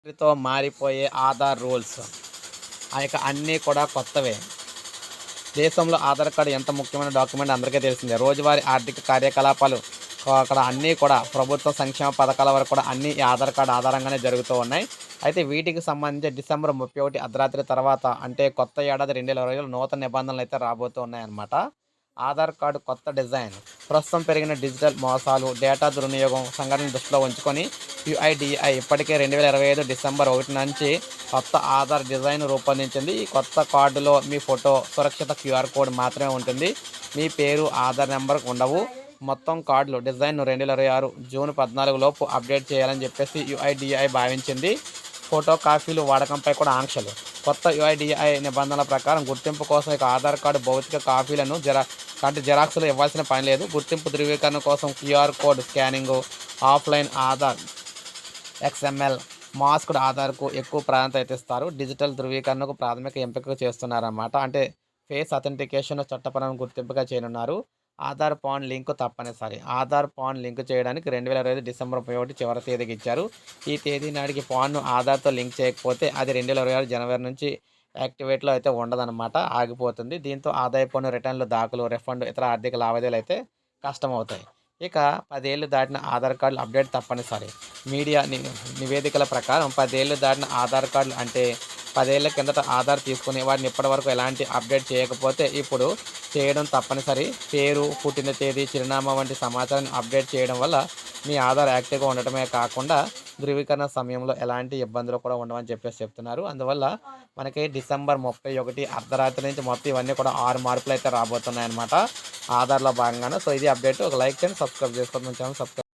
తో మారిపోయే ఆధార్ రూల్స్ అన్నీ కూడా కొత్తవే. దేశంలో ఆధార్ కార్డ్ ఎంత ముఖ్యమైన డాక్యుమెంట్ అందరికీ తెలిసిందే. రోజువారీ ఆర్థిక కార్యకలాపాలు అక్కడ అన్నీ కూడా ప్రభుత్వ సంక్షేమ పథకాల వరకు కూడా అన్నీ ఈ ఆధార్ కార్డ్ ఆధారంగానే జరుగుతూ ఉన్నాయి. అయితే వీటికి సంబంధించి డిసెంబర్ 31 అర్ధరాత్రి తర్వాత అంటే కొత్త ఏడాది 2020లో నూతన నిబంధనలైతే రాబోతూ ఉన్నాయన్నమాట. ఆధార్ కార్డు కొత్త డిజైన్. ప్రస్తుతం పెరిగిన డిజిటల్ మోసాలు, డేటా దుర్వినియోగం సంఘటనను దృష్టిలో ఉంచుకొని యుఐడిఐ ఇప్పటికే 2025 డిసెంబర్ 1 నుంచి కొత్త ఆధార్ డిజైన్ రూపొందించింది. ఈ కొత్త కార్డులో మీ ఫోటో, సురక్షిత క్యూఆర్ కోడ్ మాత్రమే ఉంటుంది. మీ పేరు, ఆధార్ నెంబర్ ఉండవు. మొత్తం కార్డులు డిజైన్ను 2026 జూన్ 14 లోపు అప్డేట్ చేయాలని చెప్పేసి యుఐడిఐ భావించింది. ఫోటో కాపీలు వాడకంపై కూడా ఆంక్షలు. కొత్త యుఐడిఐ నిబంధనల ప్రకారం గుర్తింపు కోసం ఇక ఆధార్ కార్డు భౌతిక కాపీలను జిరాక్స్లు ఇవ్వాల్సిన పని లేదు. గుర్తింపు ధృవీకరణ కోసం QR code scanning, offline Aadhaar, XML masked ఆధార్కు ఎక్కువ ప్రాధాన్యత ఇస్తారు. డిజిటల్ ధృవీకరణకు ప్రాథమిక ఎంపిక చేస్తున్నారన్నమాట. అంటే ఫేస్ అథెంటికేషన్ చట్టపరమైన గుర్తింపుగా చేయనున్నారు. ఆధార్ పాన్ లింక్ తప్పనిసరి. ఆధార్ పాన్ లింక్ చేయడానికి 2025 డిసెంబర్ 31 చివరి తేదీకి ఇచ్చారు. ఈ తేదీ నాటికి పాన్ను ఆధార్తో లింక్ చేయకపోతే అది 2026 జనవరి నుంచి యాక్టివేట్లో అయితే ఉండదన్నమాట, ఆగిపోతుంది. దీంతో ఆదాయ పన్ను రిటర్న్లు దాఖలు, రిఫండ్, ఇతర ఆర్థిక లావాదేవీలు అయితే కష్టమవుతాయి. ఇక 10 ఏళ్లు దాటిన ఆధార్ కార్డులు అప్డేట్ తప్పనిసరి. మీడియా నివేదికల ప్రకారం 10 ఏళ్లు దాటిన ఆధార్ కార్డులు అంటే 10 ఏళ్ల కిందట ఆధార్ తీసుకుని వాటిని ఇప్పటివరకు ఎలాంటి అప్డేట్ చేయకపోతే ఇప్పుడు చేయడం తప్పనిసరి. పేరు, పుట్టిన తేదీ, చిరునామా వంటి సమాచారాన్ని అప్డేట్ చేయడం వల్ల మీ ఆధార్ యాక్టివ్గా ఉండటమే కాకుండా ధృవీకరణ సమయంలో ఎలాంటి ఇబ్బందులు కూడా ఉండవని చెప్తున్నారు. అందువల్ల మనకి డిసెంబర్ 31 అర్ధరాత్రి నుంచి మొత్తం ఇవన్నీ కూడా 6 మార్పులు అయితే రాబోతున్నాయన్నమాట ఆధార్లో భాగంగానే. సో ఇది అప్డేట్. ఒక లైక్ చేయండి, సబ్స్క్రైబ్ చేసుకోండి. మన ఛానల్ సబ్స్క్రైబ్